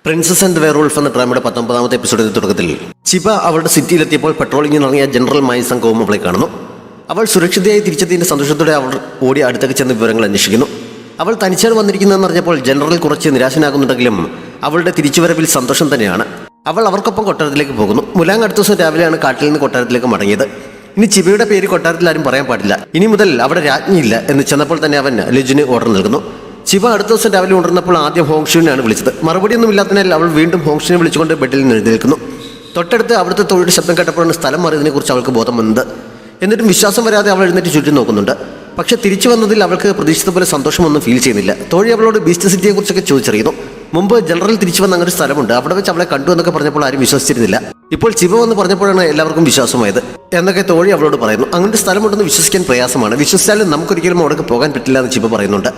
Princess and werewolf എന്ന ഡ്രാമയുടെ 19ാമത്തെ എപ്പിസോഡിന്റെ തുടക്കത്തിൽ Chiba അവളുടെ സിറ്റിയിലെത്തിയപ്പോൾ പെട്രോളിങ്ങിന് ഇറങ്ങിയ ജനറൽ സംഘവും അവളെ കാണുന്നു. അവൾ സുരക്ഷിതയായി തിരിച്ചെത്തിയതിന്റെ സന്തോഷത്തോടെ അവൾ ഓടി അടുത്തേക്ക് ചെന്ന് വിവരങ്ങൾ അന്വേഷിക്കുന്നു. അവൾ തനിച്ചാണ് വന്നിരിക്കുന്നതെന്ന് അറിഞ്ഞപ്പോൾ ജനറൽ കുറച്ച് നിരാശനാകുന്നുണ്ടെങ്കിലും അവളുടെ തിരിച്ചുവരവിൽ സന്തോഷം തന്നെയാണ്. അവൾ അവർക്കൊപ്പം കൊട്ടാരത്തിലേക്ക് പോകുന്നു. മുലാങ് അടുത്ത ദിവസം രാവിലെയാണ് കാട്ടിൽ നിന്ന് കൊട്ടാരത്തിലേക്ക് മടങ്ങിയത്. ഇനി ചിബയുടെ പേര് കൊട്ടാരത്തിൽ ആരും പറയാൻ പാടില്ല, ഇനി മുതൽ അവിടെ രാജ്ഞിയില്ല എന്ന് ചെന്നപ്പോൾ തന്നെ അവൻ ലിജുന് ഓർഡർ നൽകുന്നു. ചിബ അടുത്ത ദിവസം രാവിലെ ഉണർന്നപ്പോൾ ആദ്യം ഹോങ്ഷുവിനെയാണ് വിളിച്ചത്. മറുപടിയൊന്നും ഇല്ലാത്തതിനാൽ അവൾ വീണ്ടും ഹോങ്ഷുവിനെ വിളിച്ചുകൊണ്ട് ബെഡിൽ നിന്ന് എഴുന്നേൽക്കുന്നു. തൊട്ടടുത്ത് അവിടുത്തെ തോഴിയുടെ ശബ്ദം കേട്ടപ്പോഴാണ് സ്ഥലം മാറിയതിനെക്കുറിച്ച് അവൾക്ക് ബോധം വന്നത്. എന്നിട്ടും വിശ്വാസം വരാതെ അവൾ എഴുന്നേറ്റ് ചുറ്റും നോക്കുന്നുണ്ട്. പക്ഷേ തിരിച്ചു വന്നതിൽ അവൾക്ക് പ്രതീക്ഷിച്ച പോലെ സന്തോഷമൊന്നും ഫീൽ ചെയ്യുന്നില്ല. തോഴി അവളോട് ബീസ്റ്റ് സിറ്റിയെക്കുറിച്ചൊക്കെ ചോദിച്ചറിയുന്നു. മുമ്പ് ജനറൽ തിരിച്ചു വന്ന അങ്ങനെ ഒരു സ്ഥലമുണ്ട്, അവിടെ വെച്ച് അവളെ കണ്ടു എന്നൊക്കെ പറഞ്ഞപ്പോൾ ആരും വിശ്വസിച്ചിരുന്നില്ല. ഇപ്പോൾ ചിബ വന്ന് പറഞ്ഞപ്പോഴാണ് എല്ലാവർക്കും വിശ്വാസമായത് എന്നൊക്കെ തോഴി അവളോട് പറയുന്നു. അങ്ങനത്തെ സ്ഥലമുണ്ടെന്ന് വിശ്വസിക്കാൻ പ്രയാസമാണ്, വിശ്വസിച്ചാലും നമുക്കൊരിക്കലും അവിടേക്ക് പോകാൻ പറ്റില്ല എന്ന് ചിബ പറയുന്നുണ്ട്.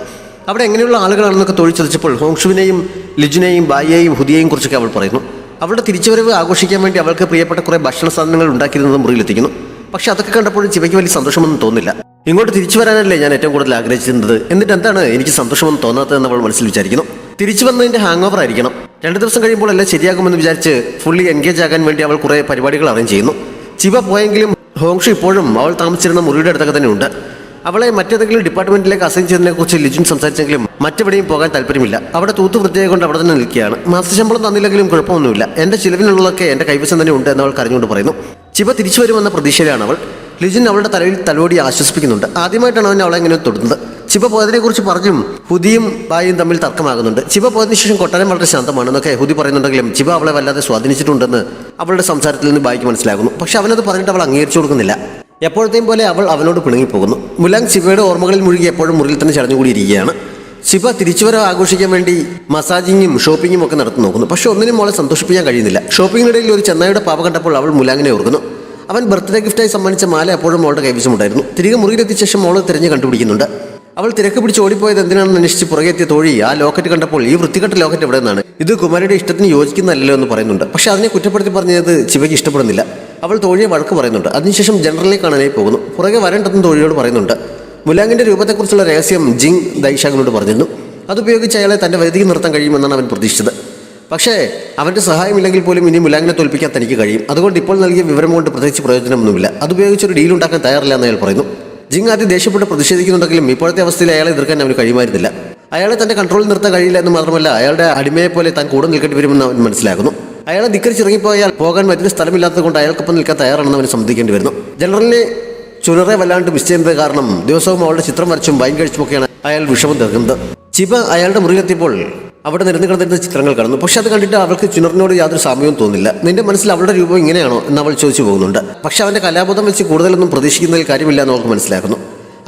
അവിടെ എങ്ങനെയുള്ള ആളുകളാണെന്നൊക്കെ തോഴി ചോദിച്ചപ്പോൾ ഹോങ്ഷുവിനെയും ലിജുനെയും ബായിയെയും ഹുദിയെയും കുറിച്ചൊക്കെ അവൾ പറയുന്നു. അവളുടെ തിരിച്ചുവരവ് ആഘോഷിക്കാൻ വേണ്ടി അവൾക്ക് പ്രിയപ്പെട്ട കുറേ ഭക്ഷണ സാധനങ്ങൾ ഉണ്ടാക്കിയിരുന്നത് മുറിയിലെത്തിക്കുന്നു. പക്ഷെ അതൊക്കെ കണ്ടപ്പോഴും ചിബയ്ക്ക് വലിയ സന്തോഷമൊന്നും തോന്നില്ല. ഇങ്ങോട്ട് തിരിച്ചു വരാനല്ലേ ഞാൻ ഏറ്റവും കൂടുതൽ ആഗ്രഹിച്ചിരുന്നത്, എന്നിട്ട് എന്താണ് എനിക്ക് സന്തോഷമൊന്നും തോന്നാത്തതെന്ന് അവൾ മനസ്സിൽ വിചാരിക്കുന്നു. തിരിച്ചു വന്നതിന്റെ ഹാങ് ഓവർ ആയിരിക്കണം. 2 ദിവസം കഴിയുമ്പോൾ എല്ലാം ശരിയാകുമെന്ന് വിചാരിച്ച് ഫുള്ളി എൻഗേജ് ആകാൻ വേണ്ടി അവൾ കുറേ പരിപാടികൾ അറേഞ്ച് ചെയ്യുന്നു. ചിബ പോയെങ്കിലും ഹോങ്ഷു ഇപ്പോഴും അവൾ താമസിച്ചിരുന്ന മുറിയുടെ അടുത്തൊക്കെ തന്നെ ഉണ്ട്. അവളെ മറ്റേതെങ്കിലും ഡിപ്പാർട്ട്മെന്റിലേക്ക് അസൈൻ ചെയ്തതിനെക്കുറിച്ച് ലിജുൻ സംസാരിച്ചെങ്കിലും മറ്റെവിടെയും പോകാൻ താല്പര്യമില്ല. അവിടെ തൂത്ത് വൃത്തിയായി കൊണ്ട് അവിടെ തന്നെ നിൽക്കുകയാണ്. മാസശമ്പളം തന്നില്ലെങ്കിലും കുഴപ്പമൊന്നുമില്ല, എൻ്റെ ചിലവിനുള്ളതൊക്കെ എൻ്റെ കൈവശം തന്നെ ഉണ്ട് എന്ന് അവൾ കരഞ്ഞുകൊണ്ട് പറയുന്നു. ചിബ തിരിച്ചു വരുമെന്ന പ്രതീക്ഷയിലാണ് അവൾ. ലിജുൻ അവളുടെ തലയിൽ തലോടി ആശ്വസിപ്പിക്കുന്നുണ്ട്. ആദ്യമായിട്ടാണ് അവൻ അവളെ ഇങ്ങനെ തൊടുന്നത്. ചിബ പോയതിനെക്കുറിച്ച് പറഞ്ഞും ഹുദിയും ബായും തമ്മിൽ തർക്കമാകുന്നുണ്ട്. ചിബ പോയതിനു ശേഷം കൊട്ടാരം വളരെ ശാന്തമാണെന്നൊക്കെ ഹുദി പറയുന്നുണ്ടെങ്കിലും ചിബ അവളെ വല്ലാതെ സ്വാധീനിച്ചിട്ടുണ്ടെന്ന് അവളുടെ സംസാരത്തിൽ നിന്ന് ബായിക്ക് മനസ്സിലാകുന്നു. പക്ഷെ അവനത് പറഞ്ഞിട്ട് അവൾ അംഗീകരിച്ചു കൊടുക്കുന്നില്ല. എപ്പോഴത്തെയും പോലെ അവൾ അവനോട് പിണങ്ങിപ്പോകുന്നു. മുലാങ് ചിബയുടെ ഓർമ്മകളിൽ മുഴുകി എപ്പോഴും മുറിയിൽ തന്നെ ചടഞ്ഞുകൂടിയിരിക്കുകയാണ്. ചിബ തിരിച്ചുവരവ് ആഘോഷിക്കാൻ വേണ്ടി മസാജിങ്ങും ഷോപ്പിങ്ങും ഒക്കെ നടത്തി നോക്കുന്നു. പക്ഷെ ഒന്നിനും മോളെ സന്തോഷിപ്പിക്കാൻ കഴിയുന്നില്ല. ഷോപ്പിങ്ങിനിടയിൽ ഒരു ചെന്നായുടെ പാവ കണ്ടപ്പോൾ അവൾ മുലാങ്ങിനെ ഓർക്കുന്നു. അവൻ ബർത്ത്ഡേ ഗിഫ്റ്റായി സമ്മാനിച്ച മാല അപ്പോഴും മോളുടെ കൈവശമുണ്ടായിരുന്നു. തിരികെ മുറിയിലെത്തിയ ശേഷം മോള് തിരഞ്ഞ് കണ്ടുപിടിക്കുന്നുണ്ട്. അവൾ തിരക്ക് പിടിച്ച് ഓടിപ്പോയത് എന്തിനാണെന്ന് അന്വേഷിച്ച് പുറകെ എത്തിയ തോഴി ആ ലോക്കറ്റ് കണ്ടപ്പോൾ ഈ വൃത്തികെട്ട ലോക്കറ്റ് എവിടെ നിന്നാണ്, ഇത് കുമാരിയുടെ ഇഷ്ടത്തിന് യോജിക്കുന്നതല്ലോ എന്ന് പറയുന്നുണ്ട്. പക്ഷെ അതിനെ കുറ്റപ്പെടുത്തി പറഞ്ഞത് ചിവയ്ക്ക് ഇഷ്ടപ്പെടുന്നില്ല. അവൾ തോഴിയെ വഴക്ക് പറയുന്നുണ്ട്. അതിനുശേഷം ജനറലിനെ കാണാനായി പോകുന്നു. പുറകെ വരേണ്ടെന്ന് തോഴിയോട് പറയുന്നുണ്ട്. മുലാങ്ങിന്റെ രൂപത്തെക്കുറിച്ചുള്ള രഹസ്യം ജിങ് ദൈഷാങ്ങിനോട് പറഞ്ഞിരുന്നു. അതുപയോഗിച്ച് അയാളെ തന്റെ വരുതിക്ക് നിർത്താൻ കഴിയുമെന്നാണ് അവൻ പ്രതീക്ഷിച്ചത്. പക്ഷേ അവന്റെ സഹായമില്ലെങ്കിൽ പോലും ഇനി മുലാങ്ങിനെ തോൽപ്പിക്കാൻ തനിക്ക് കഴിയും. അതുകൊണ്ട് ഇപ്പോൾ നൽകിയ വിവരം കൊണ്ട് പ്രത്യേകിച്ച് പ്രയോജനമൊന്നുമില്ല. അതുപയോഗിച്ച് ഒരു ഡീൽ ഉണ്ടാക്കാൻ തയ്യാറില്ല എന്ന് അയാൾ പറയുന്നു. ജിങ് ആദ്യം ദേഷ്യപ്പെട്ട് പ്രതിഷേധിക്കുന്നുണ്ടെങ്കിലും ഇപ്പോഴത്തെ അവസ്ഥയിൽ അയാളെ എതിർക്കാൻ അവന് കഴിയുമായിരുന്നില്ല. അയാളെ തന്റെ കൺട്രോളിൽ നിർത്താൻ കഴിയില്ല എന്ന് മാത്രമല്ല അയാളുടെ അടിമയെ പോലെ താൻ കൂടെ നിൽക്കേണ്ടി വരുമെന്ന് അവൻ മനസ്സിലാക്കുന്നു. അയാളെ ധിക്കരിച്ചിറങ്ങിപ്പോയാൽ പോകാൻ മറ്റൊരു സ്ഥലമില്ലാത്തത് കൊണ്ട് അയാൾക്കൊപ്പം നിൽക്കാൻ തയ്യാറാണെന്ന് അവന് സമ്മതിക്കേണ്ടി വരുന്നു. ജനറലിനെ ചുനറെ വല്ലാണ്ട് മിസ് ചെയ്യുന്നത് കാരണം ദിവസവും അവളുടെ ചിത്രം വരച്ചും വൈൻ കഴിച്ചുമൊക്കെയാണ് അയാൾ വിഷമം തീർക്കുന്നത്. ചിബ അയാളുടെ മുറിയിലെത്തിയപ്പോൾ അവിടെ നിരന്ന് കിടന്നിരുന്ന ചിത്രങ്ങൾ കാണുന്നു. പക്ഷെ അത് കണ്ടിട്ട് അവൾക്ക് ചുനറിനോട് യാതൊരു സാമ്യവും തോന്നില്ല. നിന്റെ മനസ്സിൽ അവളുടെ രൂപം ഇങ്ങനെയാണോ എന്ന് അവൾ ചോദിച്ചു പോകുന്നുണ്ട്. പക്ഷെ അവന്റെ കലാബോധം വെച്ച് കൂടുതലൊന്നും പ്രതീക്ഷിക്കുന്നതിൽ കാര്യമില്ല എന്ന് അവൾക്ക് മനസ്സിലാക്കുന്നു.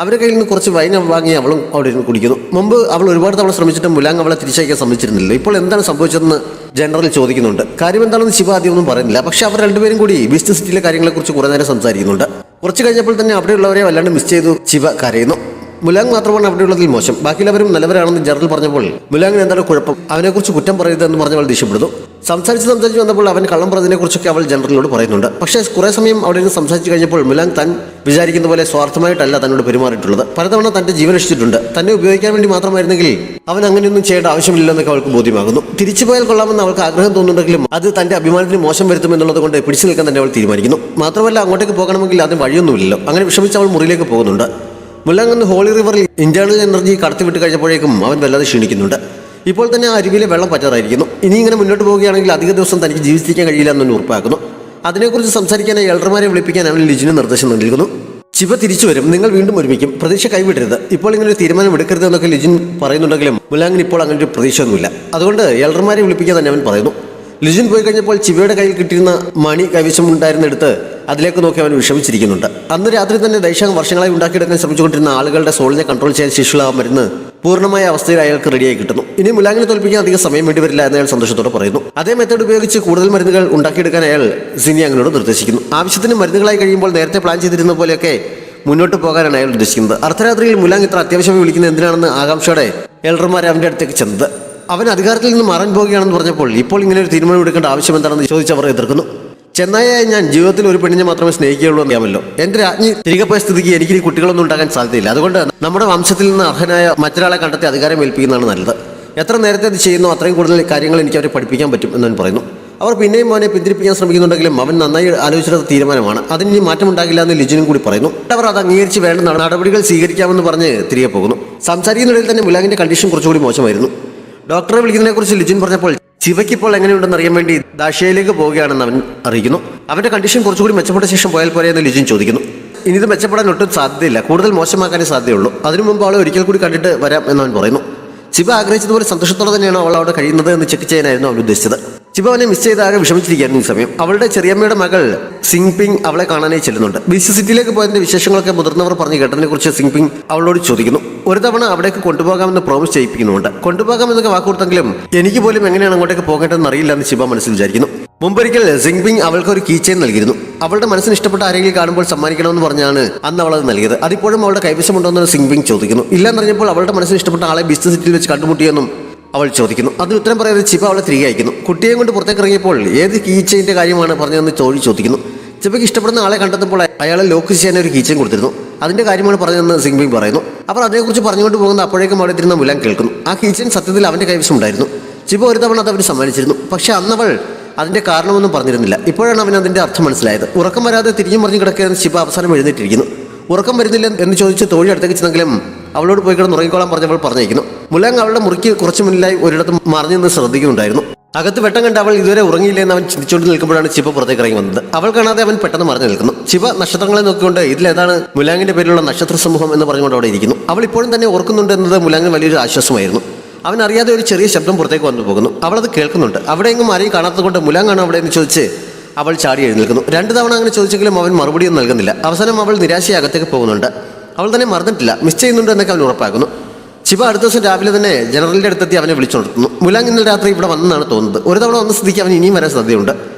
അവരുടെ കയ്യിൽ നിന്ന് കുറച്ച് വൈൻ വാങ്ങി അവളും അവിടെ ഇരുന്ന് കുടിക്കുന്നു. മുമ്പ് അവൾ ഒരുപാട് തവണ ശ്രമിച്ചിട്ടും മുലാങ് അവളെ തിരിച്ചയക്കാൻ സമ്മതിച്ചിരുന്നില്ല. ഇപ്പോൾ എന്താണ് സംഭവിച്ചതെന്ന് ജനറൽ ചോദിക്കുന്നുണ്ട്. കാര്യം എന്താണെന്ന് ശിവ ആദ്യമൊന്നും പറയുന്നില്ല. പക്ഷെ അവർ രണ്ടുപേരും കൂടി ബീസ്റ്റ് സിറ്റിയിലെ കാര്യങ്ങളെക്കുറിച്ച് കുറേ നേരം സംസാരിക്കുന്നുണ്ട്. കുറച്ച് കഴിഞ്ഞപ്പോൾ തന്നെ അവിടെയുള്ളവരെ വല്ലാണ്ട് മിസ് ചെയ്തു ശിവ കരയുന്നു. മുലാങ് മാത്രമാണ് അവിടെയുള്ളതിൽ മോശം, ബാക്കിയുള്ളവരും നല്ലവരാണെന്ന് ജനറൽ പറഞ്ഞപ്പോൾ മുലാങ്ങിന് എന്താണ് കുഴപ്പം, അവനെക്കുറിച്ച് കുറ്റം പറയരുതെന്ന് പറഞ്ഞവൾ ദേഷ്യപ്പെടുന്നു. സംസാരിച്ച് വന്നപ്പോൾ അവൻ കള്ളം പറഞ്ഞതിനെക്കുറിച്ചൊക്കെ അവൾ ജനറലിനോട് പറയുന്നുണ്ട്. പക്ഷേ കുറേ സമയം അവിടെ നിന്ന് സംസാരിച്ച് കഴിഞ്ഞപ്പോൾ മുലാങ് താൻ വിചാരിക്കുന്ന പോലെ സ്വാർത്ഥമായിട്ടല്ല തന്നോട് പെരുമാറിയിട്ടുള്ളത്. പലതവണ തന്റെ ജീവൻ രക്ഷിച്ചിട്ടുണ്ട്. തന്നെ ഉപയോഗിക്കാൻ വേണ്ടി മാത്രമായിരുന്നെങ്കിൽ അവൻ അങ്ങനെയൊന്നും ചെയ്യേണ്ട ആവശ്യമില്ലെന്നൊക്കെ അവൾക്ക് ബോധ്യമാകുന്നു. തിരിച്ചുപോയാൽ കൊള്ളാമെന്ന് അവൾക്ക് ആഗ്രഹം തോന്നുന്നുണ്ടെങ്കിലും അത് തന്റെ അഭിമാനത്തിന് മോശം വരുത്തുമെന്നുള്ളത് കൊണ്ട് പിടിച്ചു നിൽക്കാൻ തന്നെ അവൾ തീരുമാനിക്കുന്നു. മാത്രമല്ല അങ്ങോട്ടേക്ക് പോകണമെങ്കിൽ അതിന് വഴിയൊന്നുമില്ലല്ലോ. അങ്ങനെ വിഷമിച്ച് അവൾ മുറിയിലേക്ക് പോകുന്നുണ്ട്. മുലാങ് അന്ന് ഹോളി റിവറിൽ ഇന്റേണൽ എനർജി കടത്തിവിട്ട് കഴിഞ്ഞപ്പോഴേക്കും അവൻ വല്ലാതെ ക്ഷീണിക്കുന്നുണ്ട്. ഇപ്പോൾ തന്നെ ആ അരുവിയിലെ വെള്ളം പറ്റാതായിരിക്കുന്നു. ഇനി ഇങ്ങനെ മുന്നോട്ട് പോവുകയാണെങ്കിൽ അധിക ദിവസം തനിക്ക് ജീവിച്ചിരിക്കാൻ കഴിയില്ല എന്നൊന്ന് ഉറപ്പാക്കുന്നു. അതിനെക്കുറിച്ച് സംസാരിക്കാനായി എൽഡർമാരെ വിളിപ്പിക്കാൻ അവൻ ലിജുവിന് നിർദ്ദേശം നൽകുന്നു. ചിബ തിരിച്ചു വരും, നിങ്ങൾ വീണ്ടും ഒരുമിക്കും, പ്രതീക്ഷ കൈവിടരുത്, ഇപ്പോൾ ഇങ്ങനെ ഒരു തീരുമാനം എടുക്കരുത് എന്നൊക്കെ ലിജുൻ പറയുന്നുണ്ടെങ്കിലും മുലാങ്ങിന് ഇപ്പോൾ അങ്ങനെ ഒരു പ്രതീക്ഷയൊന്നുമില്ല. അതുകൊണ്ട് എൽഡർമാരെ വിളിപ്പിക്കാൻ തന്നെ അവൻ പറയുന്നു. ലിജുൻ പോയി കഴിഞ്ഞപ്പോൾ ചിബയുടെ കയ്യിൽ കിട്ടിയിരുന്ന മണി കൈവശമുണ്ടായിരുന്നെടുത്ത് അതിലേക്ക് നോക്കി അവൻ വിഷമിച്ചിരിക്കുന്നുണ്ട്. അന്ന് രാത്രി തന്നെ ദൈഷാങ് വർഷങ്ങളായി ഉണ്ടാക്കിയെടുക്കാൻ ശ്രമിച്ചുകൊണ്ടിരുന്ന ആളുകളുടെ സോളിനെ കൺട്രോൾ ചെയ്യാൻ ശേഷിയുള്ള ആ മരുന്ന് പൂർണ്ണമായ അവസ്ഥയിൽ അയാൾക്ക് റെഡിയായി കിട്ടുന്നു. ഇനി മുലാങ്ങിനെ തോൽപ്പിക്കാൻ അധികം സമയം വേണ്ടി വരില്ല എന്ന് അയാൾ സന്തോഷത്തോടെ പറയുന്നു. അതേ മെത്തേഡ് ഉപയോഗിച്ച് കൂടുതൽ മരുന്നുകൾ ഉണ്ടാക്കിയെടുക്കാൻ അയാൾ സിനിയാങ്ങിനോട് നിർദ്ദേശിക്കുന്നു. ആവശ്യത്തിന് മരുന്നുകളായി കഴിയുമ്പോൾ നേരത്തെ പ്ലാൻ ചെയ്തിരുന്ന പോലെയൊക്കെ മുന്നോട്ട് പോകാനാണ് അയാൾ ഉദ്ദേശിക്കുന്നത്. അർദ്ധരാത്രിയിൽ മുലാങ് ഇത്ര അത്യാവശ്യമായി വിളിക്കുന്നത് എന്തിനാണെന്ന് ആകാംക്ഷയോടെ എൽഡർമാർ അവന്റെ അടുത്തേക്ക് ചെന്നത്. അവൻ അധികാരത്തിൽ നിന്ന് മാറാൻ പോവുകയാണെന്ന് പറഞ്ഞപ്പോൾ ഇപ്പോൾ ഇങ്ങനെ ഒരു തീരുമാനം എടുക്കേണ്ട ആവശ്യം എന്താണെന്ന് ചോദിച്ചവർ എതിർക്കുന്നു. ചെന്നായായി ഞാൻ ജീവിതത്തിൽ ഒരു പെണ്ണിനെ മാത്രമേ സ്നേഹിക്കുകയുള്ളൂ എന്നറിയാമല്ലോ. എന്റെ രാജ്ഞി തിരികെ പോയ സ്ഥിതിക്ക് എനിക്ക് കുട്ടികളൊന്നും ഉണ്ടാകാൻ സാധ്യതയില്ല. അതുകൊണ്ട് നമ്മുടെ വംശത്തിൽ നിന്ന് അർഹനായ മറ്റൊരാളെ കണ്ടെത്തി അധികാരം ഏൽപ്പിക്കുന്നതാണ് നല്ലത്. എത്ര നേരത്തെ അത് ചെയ്യുന്നോ അത്രയും കൂടുതൽ കാര്യങ്ങൾ എനിക്ക് അവരെ പഠിപ്പിക്കാൻ പറ്റും എന്നവൻ പറയുന്നു. അവർ പിന്നെയും അവനെ പിന്തിരിപ്പിക്കാൻ ശ്രമിക്കുന്നുണ്ടെങ്കിലും അവൻ നന്നായി ആലോചിച്ചെടുത്ത തീരുമാനമാണ്, അതിന് മാറ്റമുണ്ടാകില്ല എന്ന് ലിജിനും കൂടി പറയുന്നു. അവർ അത് അംഗീകരിച്ച് വേണ്ട നടപടികൾ സ്വീകരിക്കാമെന്ന് പറഞ്ഞ് തിരികെ പോകുന്നു. സംസാരിക്കുന്നിടയിൽ തന്നെ മുലാങ്ങിന്റെ കണ്ടീഷൻ കുറച്ചുകൂടി മോശമായിരുന്നു. ഡോക്ടറെ വിളിക്കുന്നതിനെക്കുറിച്ച് ലിജിൻ പറഞ്ഞപ്പോൾ ശിവയ്ക്ക് ഇപ്പോൾ എങ്ങനെയുണ്ടെന്ന് അറിയാൻ വേണ്ടി ദാഷ്യയിലേക്ക് പോവുകയാണെന്ന് അവൻ അറിയിക്കുന്നു. അവന്റെ കണ്ടീഷൻ കുറച്ചുകൂടി മെച്ചപ്പെട്ട ശേഷം പോയാൽ പോലെ എന്ന് ലിജിൻ ചോദിക്കുന്നു. ഇനി ഇത് മെച്ചപ്പെടാൻ ഒട്ടും സാധ്യതയില്ല, കൂടുതൽ മോശമാക്കാനേ സാധ്യതയുള്ളൂ. അതിനു മുമ്പ് അവളെ ഒരിക്കൽ കൂടി കണ്ടിട്ട് വരാം എന്നവൻ പറയുന്നു. ശിവ ആഗ്രഹിച്ചതുപോലെ സന്തോഷത്തോടെ തന്നെയാണ് അവൾ അവിടെ കഴിയുന്നത് എന്ന് ചെക്ക് ചെയ്യാനായിരുന്നു അവൻ ഉദ്ദേശിച്ചത്. ശിവ അവനെ മിസ് ചെയ്ത് ആകെ വിഷമിച്ചിരിക്കുകയായിരുന്നു ഈ സമയം. അവളുടെ ചെറിയമ്മയുടെ മകൾ സിങ് പിങ് അവളെ കാണാനായി ചെല്ലുന്നുണ്ട്. ബീച്ച് സിറ്റിയിലേക്ക് പോയതിന്റെ വിശേഷങ്ങളൊക്കെ മുതിർന്നവർ പറഞ്ഞു കേട്ടതിനെ കുറിച്ച് സിങ് പിങ് അവളോട് ചോദിക്കുന്നു. ഒരു തവണ അവിടേക്ക് കൊണ്ടുപോകാമെന്ന് പ്രോമിസ് ചെയ്യിപ്പിക്കുന്നുണ്ട്. കൊണ്ടുപോകാമെന്നൊക്കെ വാക്കുകൊടുത്തെങ്കിലും എനിക്ക് പോലും എങ്ങനെയാണ് അങ്ങോട്ടേക്ക് പോകേണ്ടതെന്ന് അറിയില്ല എന്ന് ശിവ മനസ്സിൽ വിചാരിക്കുന്നു. മുമ്പൊരിക്കൽ സിങ് പിങ് അവൾക്ക് ഒരു കീ ചെയിൻ നൽകിയിരുന്നു. അവളുടെ മനസ്സിന് ഇഷ്ടപ്പെട്ട ആരെങ്കിലും കാണുമ്പോൾ സമ്മാനിക്കണമെന്ന് പറഞ്ഞാണ് അന്ന് അവളത് നൽകിയത്. അതിപ്പോഴും അവളുടെ കൈവശമുണ്ടോന്ന് സിങ് പിങ് ചോദിക്കുന്നു. ഇല്ലെന്നറിഞ്ഞപ്പോൾ അവളുടെ മനസ്സിന് ഇഷ്ടപ്പെട്ട ആളെ ബീച്ച് സിറ്റിയിൽ വെച്ച് കണ്ടുമുട്ടിയെന്നും അവൾ ചോദിക്കുന്നു. അതിന് ഉത്തരം പറയാതെ ചിപ്പ അവളെ തിരികെ അയക്കുന്നു. കുട്ടിയെ കൊണ്ട് പുറത്തേക്ക് ഇറങ്ങിയപ്പോൾ ഏത് കീ ചെയിൻ്റെ കാര്യമാണ് പറഞ്ഞതെന്ന് ചോദിക്കുന്നു. ചിപ്പയ്ക്ക് ഇഷ്ടപ്പെടുന്ന ആളെ കണ്ടെത്തുമ്പോൾ അയാളെ ലോക്ക് ചെയ്യാൻ ഒരു കീ ചെയിൻ കൊടുത്തിരുന്നു. അതിന്റെ കാര്യമാണ് പറഞ്ഞതെന്ന് സിങ് പിങ് പറയുന്നു. അവർ അതേക്കുറിച്ച് പറഞ്ഞുകൊണ്ട് പോകുന്ന അപ്പോഴേക്കും അവിടെ തിരുന്ന മുലാങ് കേൾക്കുന്നു. ആ കീ ചെയിൻ സത്യത്തിൽ അവന്റെ കൈവശം ഉണ്ടായിരുന്നു. ചിപ്പ ഒരു തവണ അത് അവന് സമ്മാനിച്ചിരുന്നു. പക്ഷെ അന്നവൾ അതിന്റെ കാരണമൊന്നും പറഞ്ഞിരുന്നില്ല. ഇപ്പോഴാണ് അവന് അതിന്റെ അർത്ഥം മനസ്സിലായത്. ഉറക്കം വരാതെ തിരിഞ്ഞും മറിഞ്ഞു കിടക്കുകയെന്ന് ചിപ്പ അവസാനം എഴുന്നേറ്റിരിക്കുന്നു. ഉറക്കം വരുന്നില്ല എന്ന് ചോദിച്ച് തോഴി അടുത്തേക്ക് ചെന്നെങ്കിലും അവളോട് പോയി കിടന്ന് ഉറങ്ങിക്കോളാൻ പറഞ്ഞവൾ പറഞ്ഞേക്കുന്നു. മുലാങ് അവളുടെ മുറിക്ക് കുറച്ച് മുന്നിലായി ഒരിടത്തും മറിഞ്ഞു നിന്ന് ശ്രദ്ധിക്കുന്നുണ്ടായിരുന്നു. അകത്ത് വെട്ടം കണ്ട് അവൾ ഇതുവരെ ഉറങ്ങിയില്ലെന്ന് അവൻ ചിന്തിച്ചുകൊണ്ട് നിൽക്കുമ്പോഴാണ് ചിപ്പ പുറത്തേക്ക് ഇറങ്ങി വന്നത്. അവൾ കാണാതെ അവൻ പെട്ടെന്ന് മറിഞ്ഞു നിൽക്കുന്നു. ചിപ്പ നക്ഷത്രങ്ങളെ നോക്കിക്കൊണ്ട് ഇതിലേതാണ് മുലാങ്ങിന്റെ പേരിലുള്ള നക്ഷത്ര സമൂഹം എന്ന് പറഞ്ഞുകൊണ്ട് അവിടെ ഇരിക്കുന്നു. അവൾ ഇപ്പോഴും തന്നെ ഓർക്കുന്നുണ്ട് എന്നത് മുലാങ്ങിന് വലിയൊരു ആശ്വാസമായിരുന്നു. അവൻ അറിയാതെ ഒരു ചെറിയ ശബ്ദം പുറത്തേക്ക് വന്നു പോകുന്നു. അവളത് കേൾക്കുന്നുണ്ട്. അവിടെയെങ്കിലും ആരെയും കാണാത്തത് കൊണ്ട് മുലാങ്ങാണ് അവിടെ എന്ന് ചോദിച്ച് അവൾ ചാടി എഴുന്നേൽക്കുന്നു. 2 തവണ അങ്ങനെ ചോദിച്ചെങ്കിലും അവൻ മറുപടിയൊന്നും നൽകുന്നില്ല. അവസാനം അവൾ നിരാശയെ അകത്തേക്ക് പോകുന്നുണ്ട്. അവൾ തന്നെ മറന്നിട്ടില്ല, മിസ് ചെയ്യുന്നുണ്ട് എന്നൊക്കെ അവൻ ഉറപ്പാക്കുന്നു. ചിപ്പ അടുത്ത ദിവസം രാവിലെ തന്നെ ജനറലിന്റെ അടുത്തെത്തി അവനെ വിളിച്ചുണർത്തുന്നു. മുലാങ് ഇന്നലെ രാത്രി ഇവിടെ വന്നെന്നാണ് തോന്നുന്നത്. ഒരു തവണ വന്ന സ്ഥിതിക്ക് അവൻ ഇനിയും വരാൻ സാധ്യതയുണ്ട്.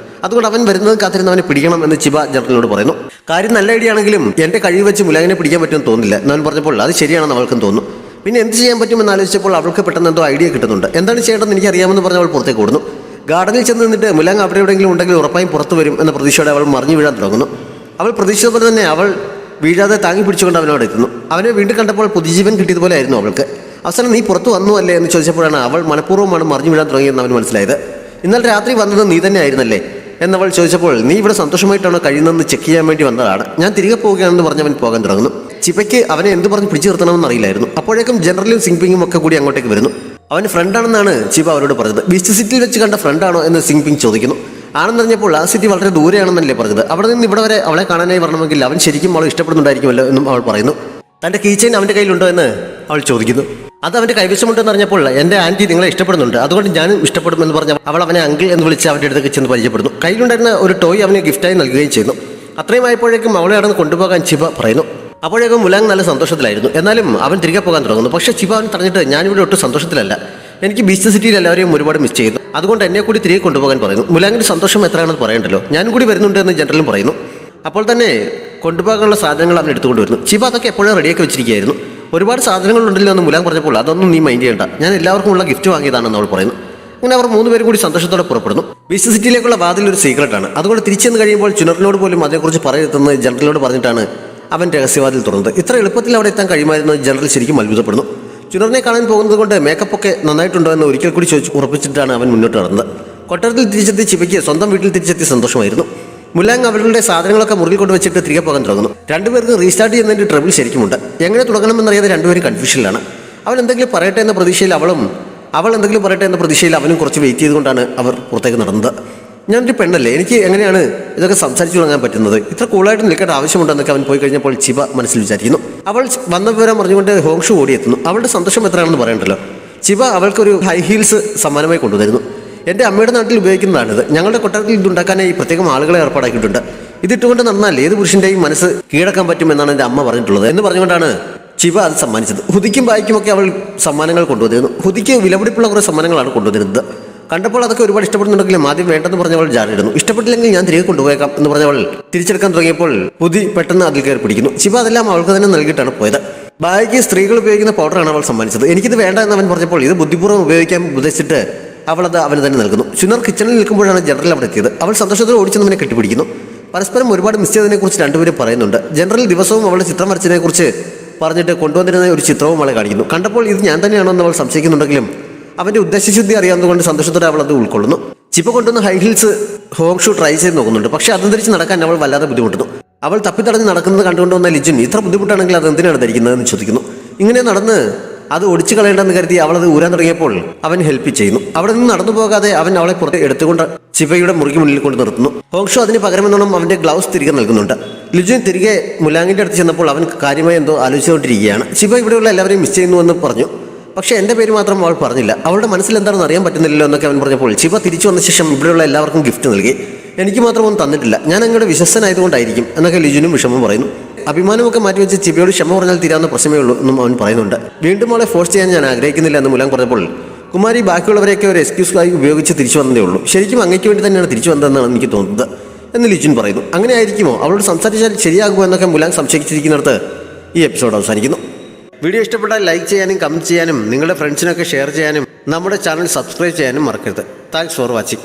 അതുകൊണ്ട് അവൻ വരുന്നത് കാത്തിരുന്ന് അവനെ പിടിക്കണം എന്ന് ചിപ്പ ജനറലിനോട് പറയുന്നു. കാര്യം നല്ല ഐഡിയ ആണെങ്കിലും എന്റെ കഴിവ് വെച്ച് മുലാങ്ങിനെ പിടിക്കാൻ പറ്റുമെന്ന് തോന്നുന്നില്ല എന്നവൻ പറഞ്ഞപ്പോൾ അത് ശരിയാണെന്ന് അവൾക്കും തോന്നുന്നു. പിന്നെ എന്ത് ചെയ്യാൻ പറ്റുമെന്ന് ആലോചിച്ചപ്പോൾ അവൾക്ക് പെട്ടെന്ന് എന്തോ ഐഡിയ കിട്ടുന്നുണ്ട്. എന്താണ് ചെയ്യേണ്ടതെന്ന് എനിക്കറിയാമെന്ന് പറഞ്ഞ് അവൾ പുറത്തേക്ക് ഓടുന്നു. ഗാർഡനിൽ ചെന്ന് നിന്നിട്ട് മുലാങ് അവിടെ എവിടെയെങ്കിലും ഉണ്ടെങ്കിൽ ഉറപ്പായും പുറത്തു വരും എന്ന പ്രതീക്ഷയോടെ അവൾ മറിഞ്ഞു വീഴാൻ തുടങ്ങുന്നു. അവൾ പ്രതീക്ഷിച്ചതുപോലെ തന്നെ അവൾ വീഴാതെ താങ്ങി പിടിച്ചുകൊണ്ട് അവനോട് എത്തുന്നു. അവനെ വീണ്ടും കണ്ടപ്പോൾ പുതുജീവൻ കിട്ടിയതുപോലെ ആയിരുന്നു അവൾക്ക്. അവസാനം നീ പുറത്തു വന്നു അല്ലേ എന്ന് ചോദിച്ചപ്പോഴാണ് അവൾ മനഃപൂർവ്വമാണ് മറിഞ്ഞു വീഴാൻ തുടങ്ങിയെന്ന് അവന് മനസ്സിലായത്. ഇന്നലെ രാത്രി വന്നത് നീ തന്നെ ആയിരുന്നല്ലേ എന്നവൾ ചോദിച്ചപ്പോൾ നീ ഇവിടെ സന്തോഷമായിട്ടാണോ കഴിയുന്നതെന്ന് ചെക്ക് ചെയ്യാൻ വേണ്ടി വന്നതാണ്, ഞാൻ തിരികെ പോവുകയാണെന്ന് പറഞ്ഞവൻ പോകാൻ തുടങ്ങുന്നു. ചിപ്പയ്ക്ക് അവനെ എന്ത് പറഞ്ഞ് പിടിച്ചു നിർത്തണമെന്ന് അറിയില്ലായിരുന്നു. അപ്പോഴേക്കും ജനറലും സിങ് പിങ്ങും ഒക്കെ കൂടി അങ്ങോട്ടേക്ക് വരുന്നു. അവൻ ഫ്രണ്ടാണെന്നാണ് ചിപ്പ അവരോട് പറഞ്ഞത്. ബീച്ച് സിറ്റിയിൽ വെച്ച് കണ്ട ഫ്രണ്ടാണോ എന്ന് സിങ് പിങ് ചോദിക്കുന്നു. ആണെന്നറിഞ്ഞപ്പോൾ ആ സിറ്റി വളരെ ദൂരെയാണെന്നല്ലേ പറഞ്ഞത്. അവിടെ നിന്ന് ഇവിടെ വരെ അവളെ കാണാനായി വരണമെങ്കിൽ അവൻ ശരിക്കും അവൾ ഇഷ്ടപ്പെടുന്നുണ്ടായിരിക്കുമല്ലോ എന്നും അവൾ പറയുന്നു. തന്റെ കീ ചെയിൻ അവന്റെ കയ്യിലുണ്ടോ എന്ന് അവൾ ചോദിക്കുന്നു. അത് അവന്റെ കൈവശമുണ്ടെന്ന് അറിഞ്ഞപ്പോൾ എൻ്റെ ആന്റി നിങ്ങളെ ഇഷ്ടപ്പെടുന്നുണ്ട്, അതുകൊണ്ട് ഞാനും ഇഷ്ടപ്പെടുമെന്ന് പറഞ്ഞ അവൾ അവനെ അങ്കിൾ എന്ന് വിളിച്ച് അവൻ്റെ അടുത്തേക്ക് ചെന്ന് പരിചയപ്പെടുന്നു. കയ്യിലുണ്ടായിരുന്ന ഒരു ടോയ് അവനെ ഗിഫ്റ്റായി നൽകുകയും ചെയ്യുന്നു. അത്രയും ആയപ്പോഴേക്കും അവളെ അടന്ന് കൊണ്ടുപോകാൻ ചിപ്പ പറയുന്നു. അപ്പോഴേക്കും മുലാങ് നല്ല സന്തോഷത്തിലായിരുന്നു. എന്നാലും അവൻ തിരികെ പോകാൻ തുടങ്ങുന്നു. പക്ഷേ ചിപ്പ അവൻ പറഞ്ഞിട്ട് ഞാനിവിടെ ഒട്ടും സന്തോഷത്തിലല്ല, എനിക്ക് ബീച്ച് സിറ്റിയിൽ എല്ലാവരെയും ഒരുപാട് മിസ് ചെയ്യുന്നു, അതുകൊണ്ട് എന്നെ കൂടി തിരികെ കൊണ്ടുപോകാൻ പറയുന്നു. മുലാങ്ങിന്റെ സന്തോഷം എത്രയാണെന്ന് പറയണ്ടല്ലോ, ഞാനും കൂടി വരുന്നുണ്ട് എന്ന് ജനറലും പറയുന്നു. അപ്പോൾ തന്നെ കൊണ്ടുപോകാനുള്ള സാധനങ്ങൾ അവൻ എടുത്തുകൊണ്ട് വരുന്നു. ചിപ്പ അതൊക്കെ എപ്പോഴും റെഡിയാക്കി വെച്ചിരിക്കുകയായിരുന്നു. ഒരുപാട് സാധനങ്ങളുണ്ടല്ലോ എന്ന് മുലാങ് പറഞ്ഞപ്പോൾ അതൊന്നും നീ മൈൻഡ് ചെയ്യേണ്ട, ഞാൻ എല്ലാവർക്കും ഉള്ള ഗിഫ്റ്റ് വാങ്ങിയതാണെന്ന് അവൾ പറയുന്നു. അങ്ങനെ അവർ 3 പേരും കൂടി സന്തോഷത്തോടെ പുറപ്പെടുന്നു. ബീച്ച് സിറ്റിയിലേക്കുള്ള വാതിൽ ഒരു സീക്രട്ടാണ്, അതുകൊണ്ട് തിരിച്ചെന്ന് കഴിയുമ്പോൾ ചുനറിനോട് പോലും അതേക്കുറിച്ച് പറയരുതെന്ന് ജനറലിനോട് പറഞ്ഞിട്ടാണ് അവൻ രഹസ്യവാതിൽ തുറന്നത്. ഇത്ര എളുപ്പത്തിൽ അവിടെ എത്താൻ കഴിയുമായിരുന്നു ജനറൽ ശരിക്കും അത്ഭുതപ്പെടുന്നു. ചുനറിനെ കാണാൻ പോകുന്നത് കൊണ്ട് മേക്കപ്പ് ഒക്കെ നന്നായിട്ടുണ്ടോ എന്ന് ഒരിക്കൽ കൂടി ചോദിച്ച് ഉറപ്പിച്ചിട്ടാണ് അവൻ മുന്നോട്ട് നടന്നത്. കൊട്ടാരത്തിൽ തിരിച്ചെത്തി ചിപ്പയ്ക്ക് സ്വന്തം വീട്ടിൽ തിരിച്ചെത്തി സന്തോഷമായിരുന്നു. മുലാങ് അവരുടെ സാധനങ്ങളൊക്കെ മുറിയിൽ കൊണ്ടുവച്ചിട്ട് തിരികെ പോകാൻ തുടങ്ങുന്നു. 2 പേർക്ക് റീസ്റ്റാർട്ട് ചെയ്യുന്നതിൻ്റെ ട്രബിൾ ശരിക്കുമുണ്ട്. എങ്ങനെ തുടങ്ങണമെന്നറിയാതെ 2 പേരും കൺഫ്യൂഷനിലാണ്. അവൻ എന്തെങ്കിലും പറയട്ടെ എന്ന പ്രതീക്ഷയിൽ അവൾ എന്തെങ്കിലും പറയട്ടെ എന്ന പ്രതീക്ഷയിൽ അവനും കുറച്ച് വെയിറ്റ് ചെയ്തുകൊണ്ടാണ് അവർ പുറത്തേക്ക് നടന്നത്. ഞാനൊരു പെണ്ണല്ലേ, എനിക്ക് എങ്ങനെയാണ് ഇതൊക്കെ സംസാരിച്ചു തുടങ്ങാൻ പറ്റുന്നത്, ഇത്ര കൂളായിട്ട് നിൽക്കേണ്ട ആവശ്യമുണ്ടെന്നൊക്കെ അവൻ പോയി കഴിഞ്ഞപ്പോൾ ചിബ മനസ്സിൽ വിചാരിക്കുന്നു. അവൾ വന്ന വിവരം പറഞ്ഞുകൊണ്ട് ഹോങ്ഷു ഓടിയെത്തുന്നു. അവളുടെ സന്തോഷം എത്രയാണെന്ന് പറയണ്ടല്ലോ. ചിബ അവൾക്കൊരു ഹൈ ഹീൽസ് സമ്മാനമായി കൊണ്ടുവരുന്നു. എൻ്റെ അമ്മയുടെ നാട്ടിൽ ഉപയോഗിക്കുന്നതാണിത്, ഞങ്ങളുടെ കൊട്ടാരത്തിൽ ഇതുണ്ടാക്കാനായി പ്രത്യേകം ആളുകളെ ഏർപ്പാടാക്കിയിട്ടുണ്ട്. ഇതിട്ടുകൊണ്ട് നടന്നാൽ ഏത് പുരുഷൻ്റെയും മനസ്സ് കീഴടക്കാൻ പറ്റുമെന്നാണ് എൻ്റെ അമ്മ പറഞ്ഞിട്ടുള്ളത് എന്ന് പറഞ്ഞുകൊണ്ടാണ് ചിബ അത് സമ്മാനിച്ചത്. ഹുദിക്കും ബായിക്കുമൊക്കെ അവൾ സമ്മാനങ്ങൾ കൊണ്ടുവന്നിരുന്നു. ഹുദിക്ക് വിലപിടിപ്പുള്ള കുറേ സമ്മാനങ്ങളാണ് കൊണ്ടുവന്നിരുന്നത്. കണ്ടപ്പോൾ അതൊക്കെ ഒരുപാട് ഇഷ്ടപ്പെടുന്നുണ്ടെങ്കിലും ആദ്യം വേണ്ടെന്ന് പറഞ്ഞവൾ ജാറിയിടുന്നു. ഇഷ്ടപ്പെട്ടില്ലെങ്കിൽ ഞാൻ തിരികെ കൊണ്ടുപോയേക്കാം എന്ന് പറഞ്ഞവൾ തിരിച്ചെടുക്കാൻ തുടങ്ങിയപ്പോൾ ഹുദി പെട്ടെന്ന് അതിൽ കയറി പിടിക്കുന്നു. ചിബ അതെല്ലാം അവൾക്ക് തന്നെ നൽകിയിട്ടാണ് പോയത്. ബായിക്ക് സ്ത്രീകൾ ഉപയോഗിക്കുന്ന പൗഡറാണ് അവൾ സമ്മാനിച്ചത്. എനിക്കിത് വേണ്ട എന്ന് അവൻ പറഞ്ഞപ്പോൾ ഇത് ബുദ്ധിപൂർവ്വം ഉപയോഗിക്കാൻ ഉപദേശിച്ചിട്ട് അവളത് അവന് തന്നെ നൽകുന്നു. ചുനർ കിച്ചണിൽ നിൽക്കുമ്പോഴാണ് ജനറൽ അവിടെ എത്തിയത്. അവൾ സന്തോഷത്തോടെ ഓടിച്ചെന്നവനെ കെട്ടിപ്പിടിക്കുന്നു. പരസ്പരം ഒരുപാട് മിസ് ചെയ്തതിനെക്കുറിച്ച് 2 പേരും പറയുന്നുണ്ട്. ജനറൽ ദിവസവും അവളുടെ ചിത്രം വരച്ചതിനെക്കുറിച്ച് പറഞ്ഞിട്ട് കൊണ്ടുവന്നിരുന്ന ഒരു ചിത്രവും അവളെ കാണിക്കുന്നു. കണ്ടപ്പോൾ ഇത് ഞാൻ തന്നെയാണോ എന്ന് അവൾ സംശയിക്കുന്നുണ്ടെങ്കിലും അവൻ്റെ ഉദ്ദേശശുദ്ധി അറിയാവുന്നതുകൊണ്ട് സന്തോഷത്തോടെ അവൾ അത് ഉൾക്കൊള്ളുന്നു. ചിപ്പ കൊണ്ടുവന്ന ഹൈ ഹീൽസ് ഹോങ് ഷു ട്രൈ ചെയ്ത് നോക്കുന്നുണ്ട്. പക്ഷേ അതും ധരിച്ച് നടക്കാൻ അവൾ വല്ലാതെ ബുദ്ധിമുട്ടുന്നു. അവൾ തപ്പിത്തടഞ്ഞ് നടക്കുന്നത് കണ്ടുകൊണ്ട് വന്ന ലിജുൻ ഇത്ര ബുദ്ധിമുട്ടാണെങ്കിൽ അത് എന്തിനാണ് ധരിക്കുന്നതെന്ന് ചോദിക്കുന്നു. ഇങ്ങനെ നടന്ന് അത് ഒടിച്ചു കളയേണ്ടെന്ന് കരുതി അവളത് ഊരാൻ തുടങ്ങിയപ്പോൾ അവൻ ഹെൽപ്പ് ചെയ്യുന്നു. അവിടെ നിന്ന് നടന്നു പോകാതെ അവൻ അവളെ പുറത്ത് എടുത്തുകൊണ്ട് ചിപ്പയുടെ മുറിക്ക് മുന്നിൽ കൊണ്ട് നിർത്തുന്നു. ഹോങ് ഷു അതിന് പകരമെന്നോണം അവൻ്റെ ഗ്ലൗസ് തിരികെ നൽകുന്നുണ്ട്. ലിജുൻ തിരികെ മുലാങ്ങിൻ്റെ അടുത്ത് ചെന്നപ്പോൾ അവൻ കാര്യമായി എന്തോ ആലോചിച്ചുകൊണ്ടിരിക്കുകയാണ്. ചിപ്പ ഇവിടെയുള്ള എല്ലാവരെയും മിസ് ചെയ്യുന്നുവെന്ന് പറഞ്ഞു. പക്ഷേ എൻ്റെ പേര് മാത്രം അവൾ പറഞ്ഞില്ല. അവളുടെ മനസ്സിൽ എന്താണെന്ന് അറിയാൻ പറ്റുന്നില്ലല്ലോ എന്നൊക്കെ അവൻ പറഞ്ഞപ്പോൾ ചിപ്പ തിരിച്ചു വന്ന ശേഷം ഇവിടെയുള്ള എല്ലാവർക്കും ഗിഫ്റ്റ് നൽകി. എനിക്ക് മാത്രം ഒന്നും തന്നിട്ടില്ല, ഞാൻ അങ്ങോട്ട് വിശ്വസ്തനായതുകൊണ്ടായിരിക്കും എന്നൊക്കെ ലിജുനും വിഷമം പറയുന്നു. അഭിമാനമൊക്കെ മാറ്റിവെച്ച് ചിപ്പയോട് ക്ഷമ പറഞ്ഞാൽ തീരാവുന്ന പ്രശ്നമേ ഉള്ളൂ എന്നും അവൻ പറയുന്നുണ്ട്. വീണ്ടും അവളെ ഫോഴ്സ് ചെയ്യാൻ ഞാൻ ആഗ്രഹിക്കുന്നില്ല എന്ന് മുലാങ് പറഞ്ഞപ്പോൾ കുമാരി ബാക്കിയുള്ളവരെയൊക്കെ ഒരു എക്സ്ക്യൂസായി ഉപയോഗിച്ച് തിരിച്ചു വന്നതേ ഉള്ളൂ. ശരിക്കും അങ്ങയ്ക്ക് വേണ്ടി തന്നെയാണ് തിരിച്ചു വന്നതെന്നാണ് എനിക്ക് തോന്നുന്നത് എന്ന് ലിജുൻ പറയുന്നു. അങ്ങനെ ആയിരിക്കുമോ, അവളോട് സംസാരിച്ചാൽ ശരിയാകുമോ എന്നൊക്കെ മുലാങ് സംശയിച്ചിരിക്കുന്നിടത്ത് ഈ എപ്പിസോഡ് അവസാനിക്കുന്നു. വീഡിയോ ഇഷ്ടപ്പെട്ടാൽ ലൈക്ക് ചെയ്യാനും കമൻറ്റ് ചെയ്യാനും നിങ്ങളുടെ ഫ്രണ്ട്സിനൊക്കെ ഷെയർ ചെയ്യാനും നമ്മുടെ ചാനൽ സബ്സ്ക്രൈബ് ചെയ്യാനും മറക്കരുത്. Thanks for watching.